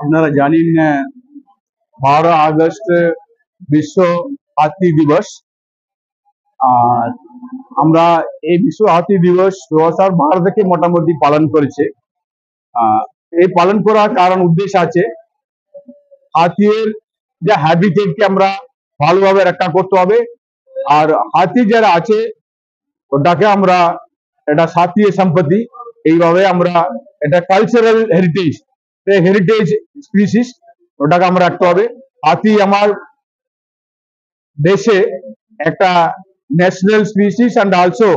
আপনারা জানেন 12 আগস্ট বিশ্ব হাতি দিবস। আর আমরা এই বিশ্ব হাতি দিবস 2012 থেকে মোটামুটি পালন করেছে। এই পালন করার কারণ উদ্দেশ্য আছে, হাতির যে হ্যাবিটেটকে আমরা ভালোভাবে রক্ষা করতে হবে। আর হাতি যারা আছে ওটাকে আমরা এটা জাতীয় সম্পত্তি, এইভাবে আমরা এটা কালচারাল হেরিটেজ হেরিটেজ স্পিসিস, ওটাকে আমরা রাখতে হবে। হাতি আমার দেশে একটা national species and also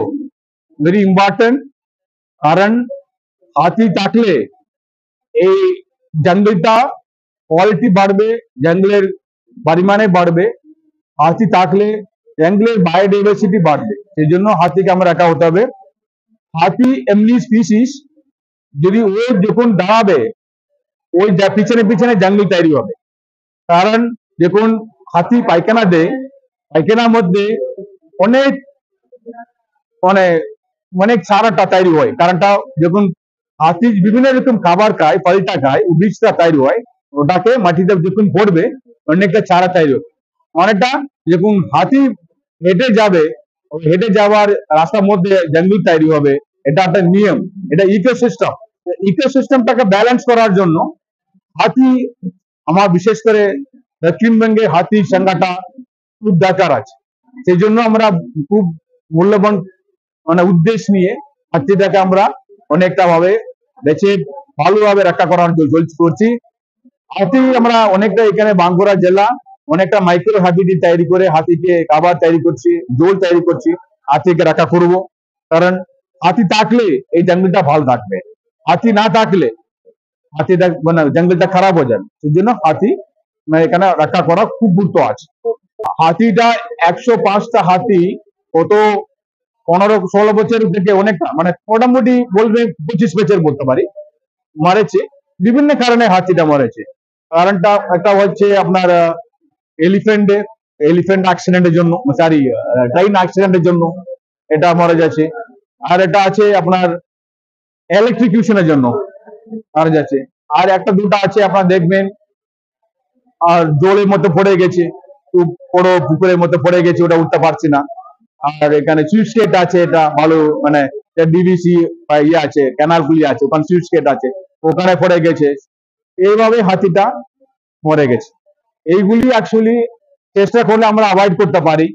very important. কারণ হাতি থাকলে এই জঙ্গলটা কোয়ালিটি বাড়বে, জঙ্গলের পরিমাণে বাড়বে। হাতি থাকলে জঙ্গলের বায়োডাইভার্সিটি বাড়বে, সেই জন্য হাতিকে আমরা রাখা হতে হবে। হাতি এমনি স্পিসিস, যদি ও যখন দাঁড়াবে ওই পিছনে পিছনে জঙ্গল তৈরি হবে। কারণ যখন হাতি পায়খানা দেয়, পায়খানার মধ্যে অনেক মানে অনেক সারাটা তৈরি হয়। কারণটা যখন হাতি বিভিন্ন রকম খাবার খায়, ফলটা খায়, বীজটা তৈরি হয়, ওটাকে মাটিতে যখন পড়বে অনেকটা চারা তৈরি হবে। অনেকটা যখন হাতি হেঁটে যাবে, হেঁটে যাওয়ার রাস্তার মধ্যে জঙ্গল তৈরি হবে। এটা একটা নিয়ম, এটা ইকোসিস্টেম। ইকোসিস্টেমটাকে ব্যালেন্স করার জন্য হাতি আমার বিশেষ করে দক্ষিণবঙ্গে হাতির সংখ্যাটা খুব দরকার আছে। সেই জন্য আমরা খুব মূল্যবান উদ্দেশ্য নিয়ে হাতিটাকে আমরা অনেকটা ভাবে বেছে ভালোভাবে রক্ষা করার করছি। হাতি আমরা অনেকটা এখানে বাঁকুড়া জেলা অনেকটা মাইক্রো হ্যাবিটেট তৈরি করে হাতিকে খাবার তৈরি করছি, জল তৈরি করছি, হাতিকে রক্ষা করব। কারণ হাতি থাকলে এই জঙ্গলটা ভালো থাকবে, হাতি না থাকলে হাতিটা জঙ্গলটা খারাপ হয়ে যাবে। সেই জন্য হাতি এখানে রক্ষা করা খুব গুরুত্ব আছে। হাতিটা 105টা হাতি কত 15-16 বছর থেকে অনেকটা মোটামুটি বলবে 25 বছর বলতে পারি মারেছে। বিভিন্ন কারণে হাতিটা মরেছে। কারণটা একটা হচ্ছে আপনার এলিফেন্ট অ্যাক্সিডেন্টের জন্য, সরি ট্রেন অ্যাক্সিডেন্টের জন্য এটা মারা যাচ্ছে। আর এটা আছে আপনার ইলেকট্রিকিউশনের জন্য মারা যাচ্ছে। আর একটা দুটা আছে আপনারা দেখবেন আর জলের মধ্যে পড়ে গেছে, খুব বড় পুকুরের মধ্যে পড়ে গেছে, ওটা উঠতে পারছি না। আর এখানে সুইচ গেট আছে, এটা ভালো ডিভিসি ইয়ে আছে, ক্যানাল গুলি আছে, ওখানে সুইচ গেট আছে, ওখানে পড়ে গেছে। এইভাবে হাতিটা মরে গেছে। এইগুলি অ্যাকচুয়ালি চেষ্টা করলে আমরা অ্যাভয়েড করতে পারি।